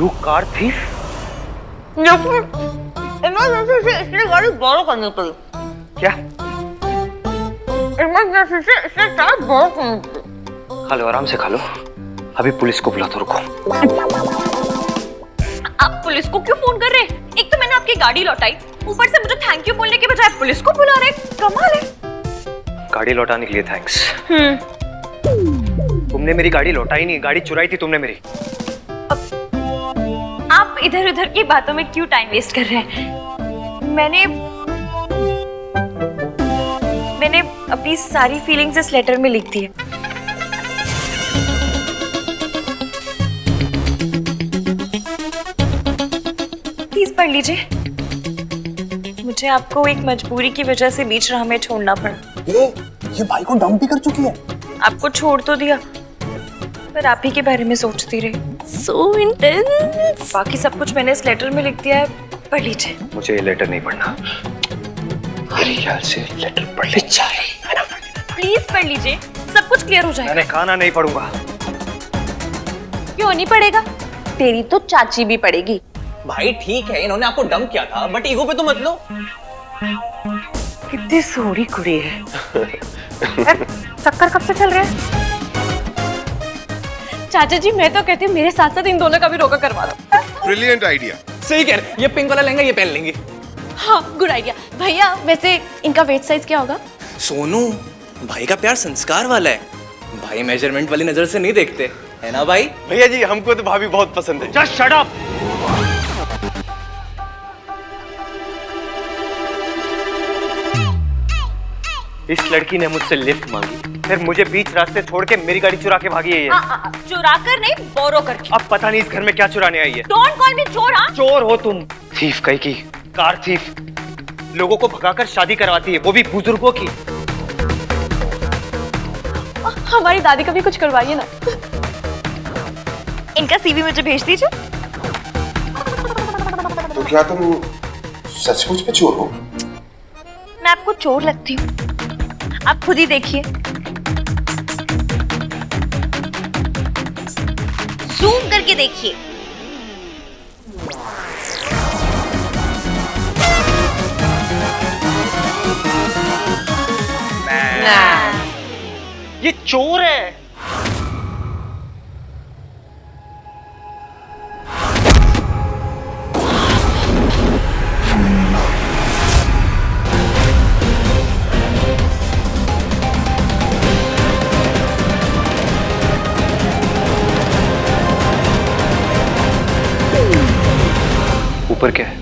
You car thief? Emergency से इसलिए गाड़ी borrow करनी पड़ी। क्या? इमरजेंसी से इसलिए कार borrow करनी पड़ी। खा लो, आराम से खा लो। अभी पुलिस को बुला तो रुको। आप पुलिस को क्यों फोन कर रहे हैं? एक तो मैंने आपकी गाड़ी लौटाई, ऊपर से मुझे थैंक यू बोलने के बजाय पुलिस को बुला रहे। कमाल है। गाड़ी लौटाने के लिए थैंक्स। तुमने मेरी गाड़ी लौटाई नहीं, गाड़ी चुराई थी तुमने मेरी। आप इधर उधर की बातों में क्यों टाइम वेस्ट कर रहे हैं? मैंने अपनी सारी फीलिंग्स इस लेटर में लिख दी है। प्लीज पढ़ लीजिए। मुझे आपको एक मजबूरी की वजह से बीच राह में छोड़ना पड़ा। ये भाई को डंप भी कर चुकी है। आपको छोड़ तो दिया, पर आप ही के बारे में सोचती रही। So intense। बाकी सब कुछ मैंने इस लेटर में लिख दिया है, पढ़ लीजिए। मुझे ये लेटर नहीं पढ़ना। मेरे ख्याल से लेटर पढ़ ले चाहिए। प्लीज पढ़ लीजिए, सब कुछ क्लियर हो जाएगा। मैंने खाना नहीं पढ़ूंगा। क्यों नहीं पढ़ेगा? तेरी तो चाची भी पढ़ेगी। भाई ठीक है, इन्होंने आपको डंप किया था, बट ईगो पे तो मत लो। कितनी सोरी कुड़ी है। चक्कर कब से चल रहे हैं? चाचा जी मैं तो कहती हूँ मेरे साथ साथ इन दोनों का भी रोका करवा दो। Brilliant idea. सही कह रहे, ये पिंक वाला लहंगा ये पहन लेंगे। हाँ गुड आइडिया। भैया वैसे इनका वेट साइज क्या होगा? सोनू, भाई का प्यार संस्कार वाला है। भाई मेजरमेंट वाली नजर से नहीं देखते, है ना भाई? भैया जी हमको तो भाभी बहुत पसंद है। Just shut up! इस लड़की ने मुझसे लिफ्ट मांगी, फिर मुझे बीच रास्ते छोड़ के मेरी गाड़ी चुरा के भागी है ये। चुरा कर नहीं, बोरो करके। अब पता नहीं इस घर में क्या चुराने आई है। डोंट कॉल मी चोर। हाँ चोर हो तुम। थीफ कहीं की, कार थीफ। लोगों को भगाकर शादी करवाती है, वो भी बुजुर्गों की। हमारी दादी का भी कुछ करवाइए ना। इनका सीवी मुझे भेज दीजिए। तो क्या तुम सचमुच में चोर हो? मैं आपको चोर लगती हूँ? आप खुद ही देखिए। जूम करके देखिए। ये चोर है। ऊपर क्या है?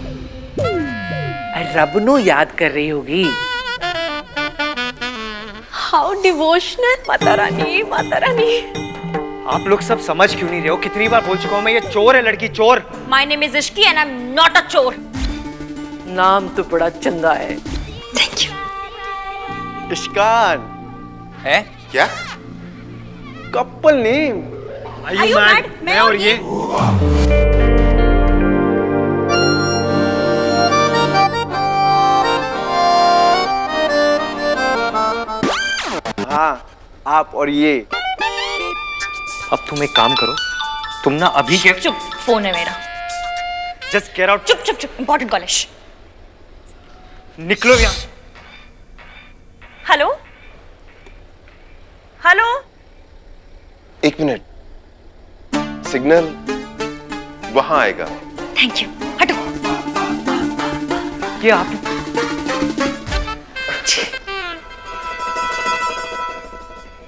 रब नु याद कर रही होगी। How devotional. माता रानी, माता रानी। आप लोग सब समझ क्यों नहीं रहे हो? कितनी बार बोल चुका हूं मैं, ये चोर है लड़की, चोर। My name is Ishki and I am not a चोर। नाम तो बड़ा चंगा है। Thank you. इश्कान है क्या? Couple name. Are you mad? मैं और ये। हाँ, आप और ये। अब तुम एक काम करो, तुम ना अभी के चुप, फोन है मेरा। Just get out. चुप चुप चुप, इंपॉर्टेंट कॉल है। निकलो यहाँ। Hello hello. एक मिनट, सिग्नल वहां आएगा। Thank you. हटो। ये आप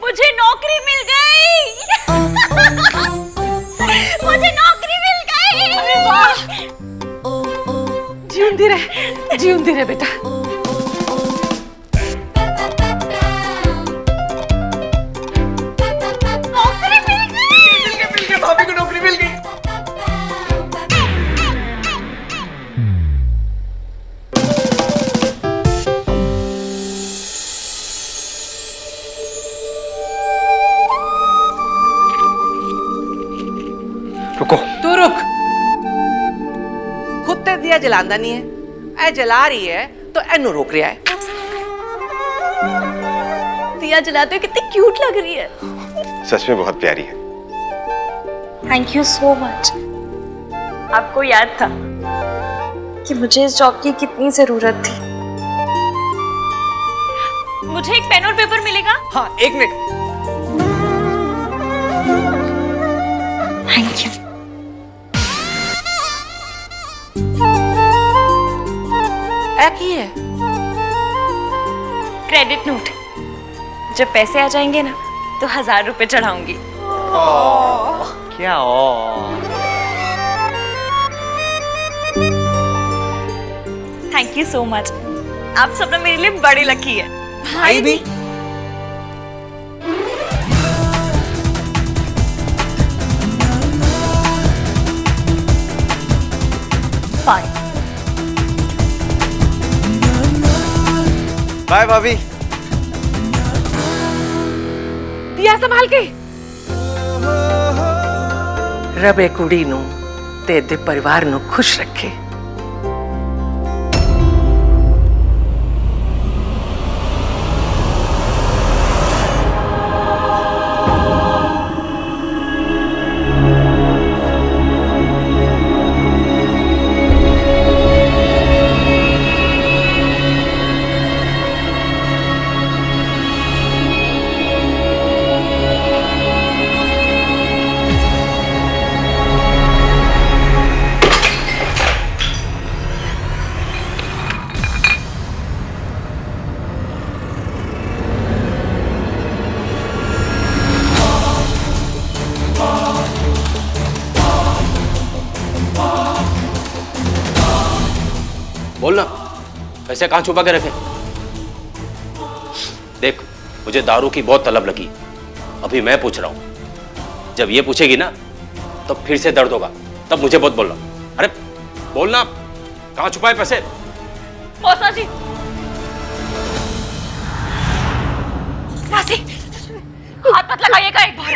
मुझे नौकरी मिल गई। मुझे नौकरी मिल गई। अरे वाह। जीऊंदी रहे बेटा। नौकरी मिल गई। भाभी को नौकरी मिल गई। रुको। तू रुक। खुद ते दिया जलांदा नहीं है, ऐ जला रही है तो एनु रोक रहा है। दिया जलाते हुए कितनी क्यूट लग रही है। सच में बहुत प्यारी है। Thank you so much. आपको याद था कि मुझे इस जॉब की कितनी जरूरत थी। मुझे एक पेन और पेपर मिलेगा? हाँ, 1 मिनट। Thank you. की है क्रेडिट नोट। जब पैसे आ जाएंगे ना तो 1000 रुपए चढ़ाऊंगी। क्या थैंक यू सो मच। आप सब ना मेरे लिए बड़ी लकी है। भाई भी। फाइन। बाय भाभी। दिया संभाल के। रबे कुड़ी नू ते दे परिवार नू खुश रखे। बोलना, पैसे कहाँ छुपा के रखे? देख, मुझे दारू की बहुत तलब लगी। अभी मैं पूछ रहा हूं, जब ये पूछेगी ना तो फिर से दर्द होगा, तब मुझे बहुत बोलना। अरे बोलना, कहाँ छुपाए पैसे? मौसा जी, मौसी, हाथ मत लगाइएगा एक बार।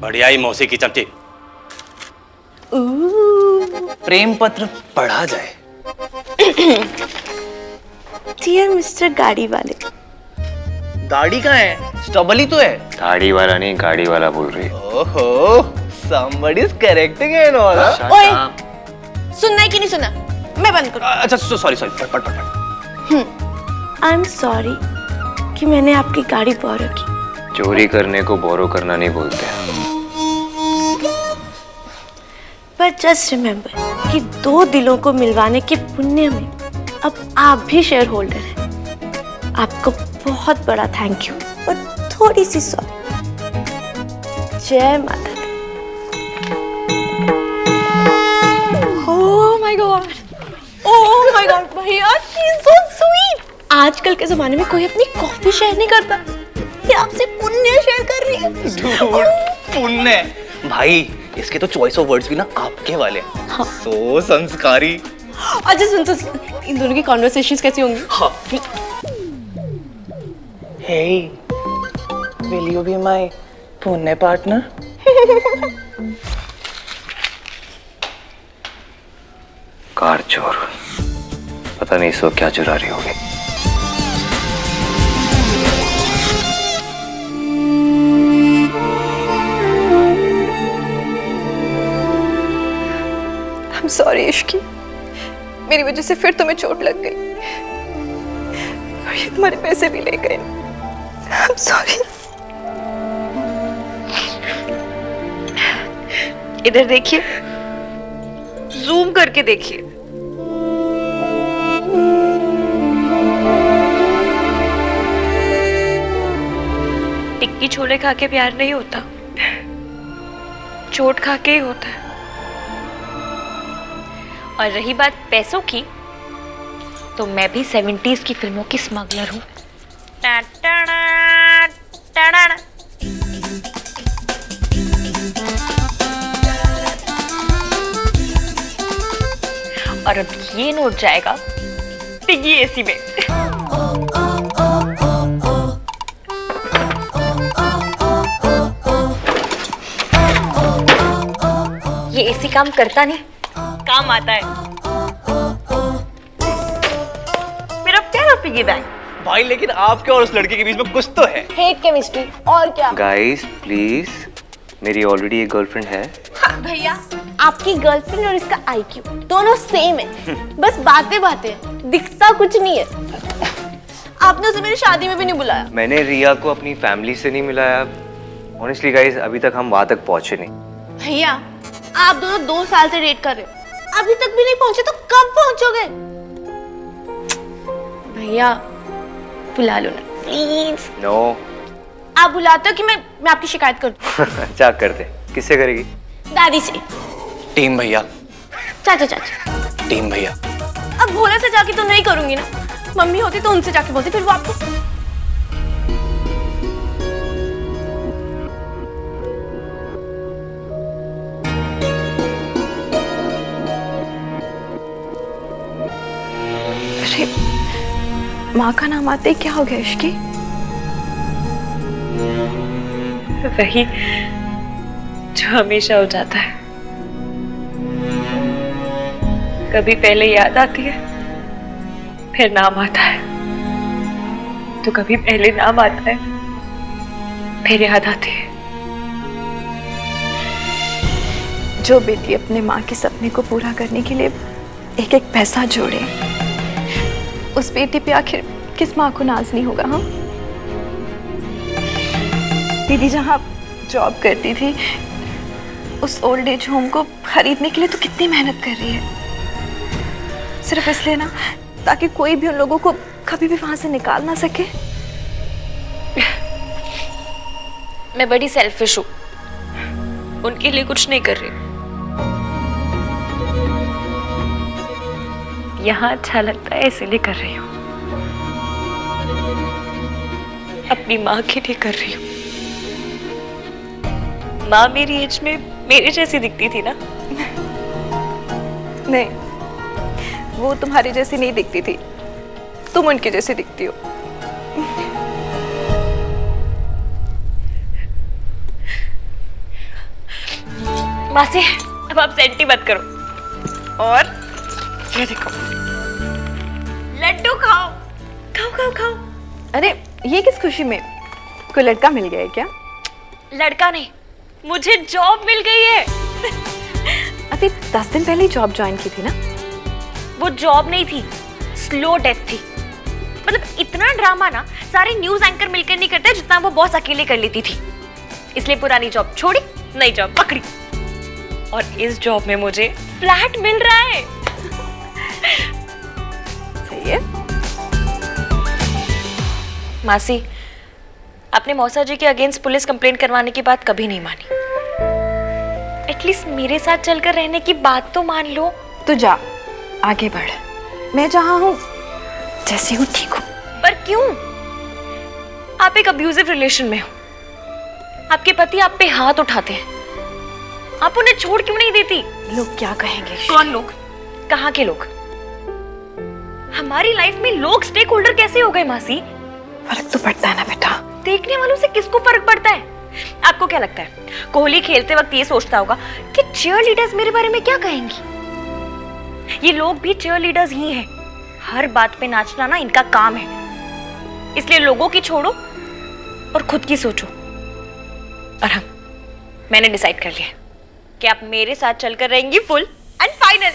बढ़िया ही मौसी की चमची। प्रेम पत्र पढ़ा जाए। डियर मिस्टर गाड़ी वाले। दाढ़ी कहाँ है? स्टबल ही तो है। दाढ़ी वाला नहीं, गाड़ी वाला बोल रही है। ओहो, somebody is correcting and all. ओए, सुनना है कि नहीं सुना? मैं बंद करूँ। अच्छा, सॉरी, पढ़। आई एम सॉरी कि मैंने आपकी गाड़ी बोरो की। चोरी करने को बोरो करना नहीं बोलते। पर जस्ट रिमेम्बर कि 2 दिलों को मिलवाने के पुण्य में अब आप भी शेयर होल्डर हैं। आपको बहुत बड़ा थैंक यू और थोड़ी सी सॉरी। जय माता दी। Oh my God, oh my God भैया, शी इज सो स्वीट। आजकल के जमाने में कोई अपनी कॉफी शेयर नहीं करता, ये आपसे पुण्य शेयर कर रही है। पुण्य भाई, इसके तो चॉइस ऑफ वर्ड्स भी ना आपके वाले हैं। हाँ। सो संस्कारी। अच्छा सुन, इन दोनों की कॉन्वर्सेशंस कैसी होंगी? हाँ। Hey, will you be my पुण्य पार्टनर? कार चोर, पता नहीं सो क्या चुरा रही होगी। I'm sorry इश्की, मेरी वजह से फिर तुम्हें चोट लग गई और ये तुम्हारे पैसे भी ले गए। I'm sorry। इधर देखिए, जूम करके देखिए। टिक्की छोले खा के प्यार नहीं होता, चोट खा के ही होता है। और रही बात पैसों की, तो मैं भी 70s की फिल्मों की स्मगलर हूँ। और अब ये नोट जाएगा पिग्गी एसी में। ये एसी काम करता नहीं, काम आता है। मेरा प्यारा पिग्गी बैंक। भाई लेकिन आपके और उस लड़के के बीच में कुछ तो है। हेट केमिस्ट्री और क्या? गाइस प्लीज, मेरी ऑलरेडी एक गर्लफ्रेंड है। भैया आपकी गर्लफ्रेंड और इसका IQ दोनों सेम है, बस बातें बातें, दिखता कुछ नहीं है। आपने उसे मेरी शादी में भी नहीं बुलाया। मैंने रिया को अपनी फैमिली से नहीं मिलाया। ऑनेस्टली गाइस, अभी तक हम वहां तक पहुंचे नहीं। भैया, आप दोनों 2 साल से डेट कर रहे हो, अभी तक भी नहीं पहुंचे तो कब पहुंचोगे? भैया बुला लो ना प्लीज। नो। आप बुलाते हो कि मैं आपकी शिकायत कर दूं? क्या करते? किससे करेगी? दादी से। टीम भैया। चाचा। टीम भैया। अब भोला से जाके तो नहीं करूंगी ना, मम्मी होती तो उनसे जाके बोलती, फिर वो आपको। अरे माँ का नाम आते ही क्या हो गया इश्की? वही जो हमेशा हो जाता है, कभी पहले याद आती है फिर नाम आता है, तो कभी पहले नाम आता है फिर याद आती है। जो बेटी अपने माँ के सपने को पूरा करने के लिए एक एक पैसा जोड़े, उस बेटी पे आखिर किस माँ को नाज नहीं होगा? हाँ, दीदी जहाँ जॉब करती थी उस ओल्ड एज होम को खरीदने के लिए तो कितनी मेहनत कर रही है, सिर्फ इसलिए ना ताकि कोई भी उन लोगों को कभी भी वहां से निकाल ना सके। मैं बड़ी सेल्फिश हूँ, उनके लिए कुछ नहीं कर रही। यहाँ अच्छा लगता है इसीलिए कर रही हूँ, अपनी माँ के लिए कर रही हूँ। माँ मेरी एज में मेरे जैसी दिखती थी ना? नहीं, वो तुम्हारी जैसी नहीं दिखती थी, तुम उनकी जैसी दिखती हो। मासी, अब आप सेंटी मत करो। और ये देखो, लड्डू खाओ खाओ खाओ खाओ। अरे ये किस खुशी में? कोई लड़का मिल गया है क्या? लड़का नहीं, मुझे जॉब मिल गई है। अभी 10 दिन पहले ही जॉब ज्वाइन की थी ना? वो जॉब नहीं थी, स्लो डेथ थी। मतलब इतना ड्रामा ना सारे न्यूज एंकर मिलकर नहीं करते जितना वो बॉस अकेले कर लेती थी। इसलिए पुरानी जॉब छोड़ी, नई जॉब पकड़ी, और इस जॉब में मुझे फ्लैट मिल रहा है। सही है। मासी, आपने मौसा जी के अगेंस्ट पुलिस कंप्लेंट करवाने की बात कभी नहीं मानी। एटलीस्ट मेरे साथ चलकर रहने की बात तो मान लो। तू जा, आगे बढ़। मैं जहाँ हूँ जैसी हूँ ठीक हूँ। पर क्यों? आप एक अब्यूजिव रिलेशन में हो, आपके पति आप पे हाथ उठाते हैं, आप उन्हें छोड़ क्यों नहीं देती? लोग क्या कहेंगे? कौन लोग? कहाँ के लोग? हमारी लाइफ में लोग स्टेक होल्डर कैसे हो गए मासी? फर्क तो पड़ता है ना बेटा। देखने वालों से किसको फर्क पड़ता है? आपको क्या लगता है कोहली खेलते वक्त ये सोचता होगा कि चीयर लीडर्स मेरे बारे में क्या कहेंगी? ये लोग भी चीयर लीडर्स ही हैं। हर बात पे नाचना ना इनका काम है। इसलिए लोगों की छोड़ो और खुद की सोचो। और हम, मैंने डिसाइड कर लिया कि आप मेरे साथ चलकर रहेंगी फुल एंड फाइनल।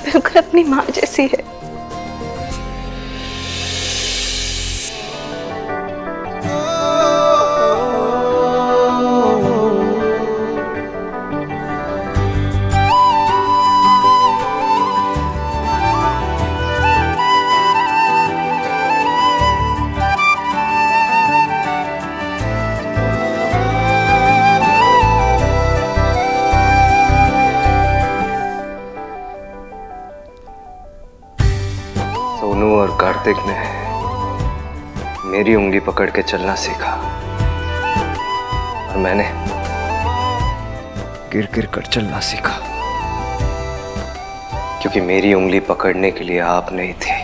बिल्कुल अपनी माँ जैसी है। सोनू और कार्तिक ने मेरी उंगली पकड़ के चलना सीखा और मैंने गिर गिर कर चलना सीखा, क्योंकि मेरी उंगली पकड़ने के लिए आप नहीं थे।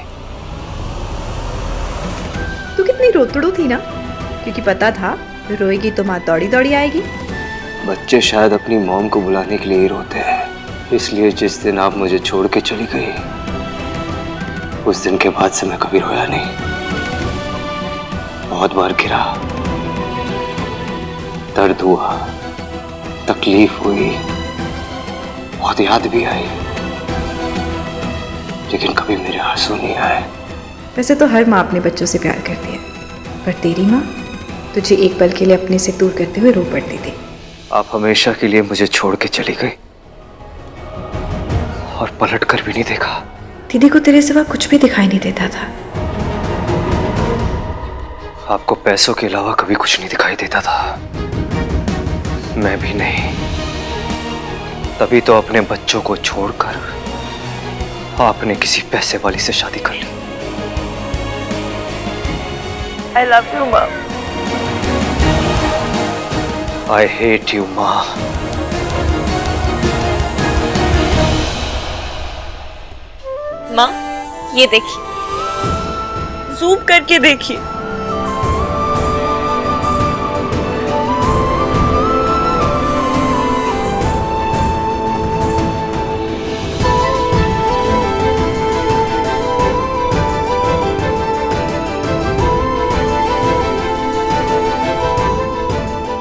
तू कितनी रोतड़ू थी ना, क्योंकि पता था रोएगी तो माँ दौड़ी दौड़ी आएगी। बच्चे शायद अपनी मॉम को बुलाने के लिए ही रोते हैं, इसलिए जिस दिन आप मुझे छोड़ के चली गई उस दिन के बाद से मैं कभी रोया नहीं। बहुत बार गिरा, दर्द हुआ, तकलीफ हुई, बहुत याद भी आई, लेकिन कभी मेरे आंसू नहीं आए। वैसे तो हर माँ अपने बच्चों से प्यार करती है, पर तेरी माँ तुझे एक पल के लिए अपने से दूर करते हुए रो पड़ती थी। आप हमेशा के लिए मुझे छोड़ के चली गई और पलट कर भी नहीं देखा। दीदी को तेरे सिवा कुछ भी दिखाई नहीं देता था। आपको पैसों के अलावा कभी कुछ नहीं दिखाई देता था, मैं भी नहीं। तभी तो अपने बच्चों को छोड़कर आपने किसी पैसे वाली से शादी कर ली। I love you, माँ। I hate you, माँ। माँ, ये देखिए, जूम करके देखिए।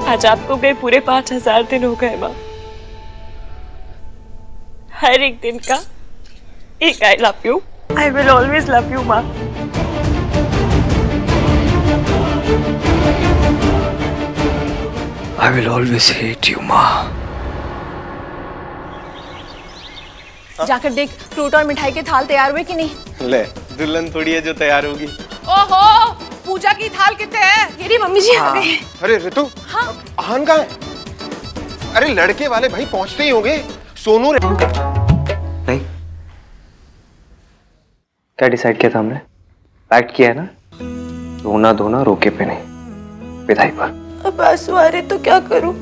आज आपको गए पूरे 5000 दिन हो गए माँ। हर एक दिन का एक I love you. I will always love you माँ। I will always hate you, माँ। जाकर देख फ्रूट और मिठाई के थाल तैयार हुए कि नहीं। ले, दुल्हन थोड़ी है जो तैयार होगी। ओहो, पूजा की थाल कितने है? मेरी मम्मी जी आ गई। अरे ऋतु, हाँ। आहान कहाँ है? अरे लड़के वाले भाई पहुंचते ही होंगे। सोनू नहीं, क्या डिसाइड किया था हमने? पैक्ट किया है ना, रोना धोना रोके पे नहीं, विदाई पर। अब आंसू आ रहे तो क्या करूं?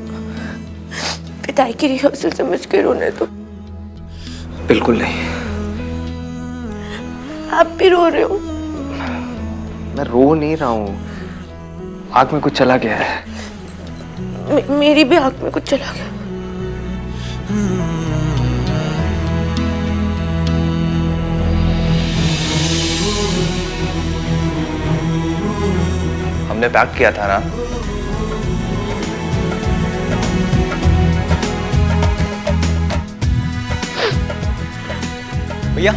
विदाई की रिहर्सल समझ के रोने दो। बिल्कुल नहीं। आप भी रो रहे हो? मैं रो नहीं रहा हूँ, आँख में कुछ चला गया है। मेरी भी आँख में कुछ चला गया। हमने पैक किया था ना। भैया,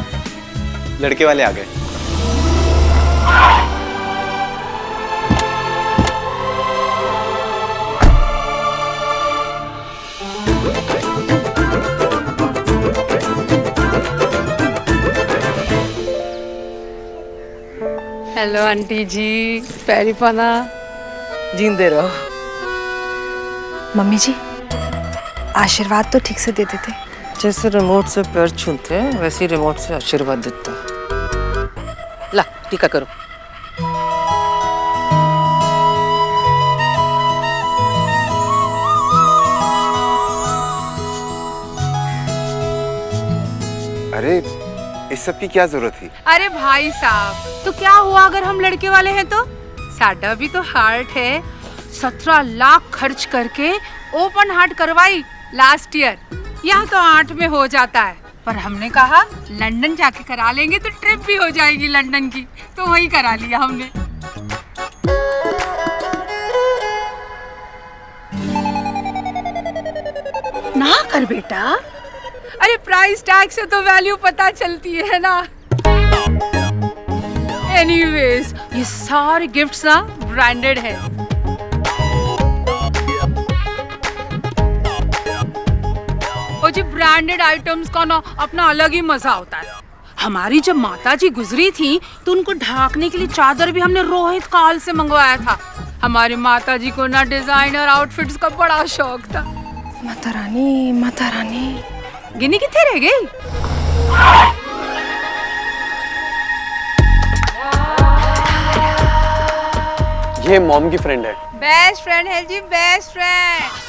लड़के वाले आ गए। हेलो आंटी जी, पैरी पाना। जींदे रहो। मम्मी जी, आशीर्वाद तो ठीक से दे देते। जैसे रिमोट से पैर छूते हैं वैसे ही रिमोट से आशीर्वाद देता है। ला टीका करो। अरे इस सब की क्या जरूरत थी? अरे भाई साहब, तो क्या हुआ अगर हम लड़के वाले हैं तो? साडा भी तो हार्ट है। 17 लाख खर्च करके ओपन हार्ट करवाई लास्ट ईयर। यहाँ तो 8 में हो जाता है, पर हमने कहा लंदन जाके करा लेंगे तो ट्रिप भी हो जाएगी लंदन की, तो वही करा लिया हमने। ना कर बेटा, अरे प्राइस टैग से तो वैल्यू पता चलती है ना। एनीवेज, ये सारे गिफ्ट्स ना ब्रांडेड है। और जी ब्रांडेड आइटम्स का ना अपना अलग ही मजा होता है। हमारी जब माता जी गुजरी थी तो उनको ढाकने के लिए चादर भी हमने रोहित काल से मंगवाया था। हमारी माता जी को ना डिजाइनर आउटफिट्स का बड़ा शौक था। माता रानी, माता रानी। गिनी कितने रह गई? ये मॉम की फ्रेंड है। बेस्ट फ्रेंड है जी, बेस्ट फ्रेंड।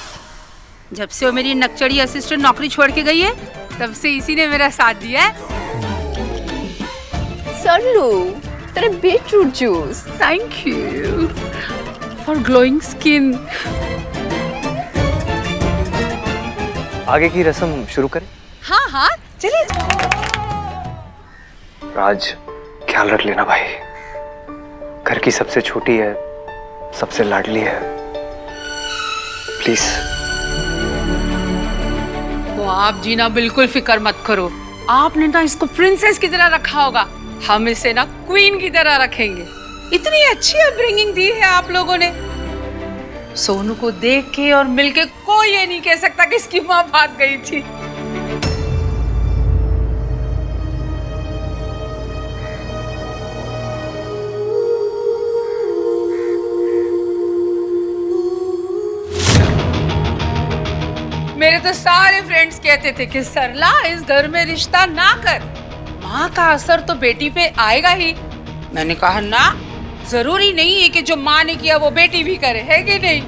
जब से वो मेरी नकचड़ी असिस्टेंट नौकरी छोड़ के गई है तब से इसी ने मेरा साथ दिया है। सरलू, तेरे beetroot juice. Thank you for glowing skin. आगे की रस्म शुरू करें? हाँ हाँ चलिए। राज, ख्याल रख लेना भाई। घर की सबसे छोटी है, सबसे लाडली है। प्लीज। वो आप जी ना बिल्कुल फिक्र मत करो, आपने ना इसको प्रिंसेस की तरह रखा होगा, हम इसे ना क्वीन की तरह रखेंगे। इतनी अच्छी अपब्रिंगिंग दी है आप लोगों ने। सोनू को देख के और मिलके कोई ये नहीं कह सकता कि इसकी माँ भाग गई थी। मेरे तो सारे फ्रेंड्स कहते थे कि सरला इस घर में रिश्ता ना कर, माँ का असर तो बेटी पे आएगा ही। मैंने कहा ना, जरूरी नहीं है कि जो माँ ने किया वो बेटी भी करे, है कि नहीं?